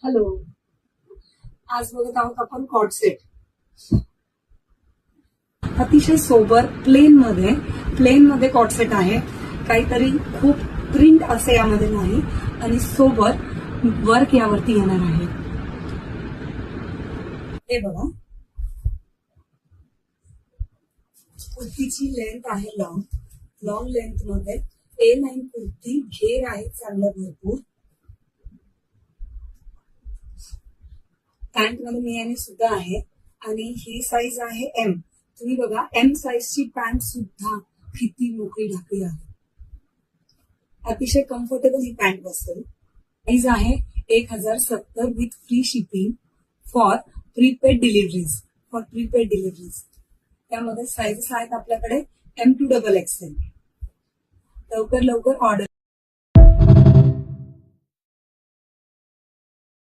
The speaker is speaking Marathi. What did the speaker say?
हॅलो. आज बघत आहोत आपण कॉर्ड सेट. अतिशय सोबर प्लेन मध्ये कॉर्ड सेट आहे. काहीतरी खूप प्रिंट असे यामध्ये नाही आणि सोबर वर्क यावरती येणार आहे. हे बघा, कुर्तीची लेंथ आहे लॉंग लेंथ मध्ये A9 कुर्ती. घेर आहे चांगला भरपूर. पॅन्ट मध्ये मियाने सुद्धा आहे आणि ही साईज आहे M. तुम्ही बघा, M साईजची पॅन्ट सुद्धा किती मोकळी ढाकळी आहे. अतिशय कम्फर्टेबल ही पॅन्ट बसेल. साईज आहे 1070 with free shipping for prepaid deliveries. त्यामध्ये साईजेस आहेत आपल्याकडे M to XXL. लवकर ऑर्डर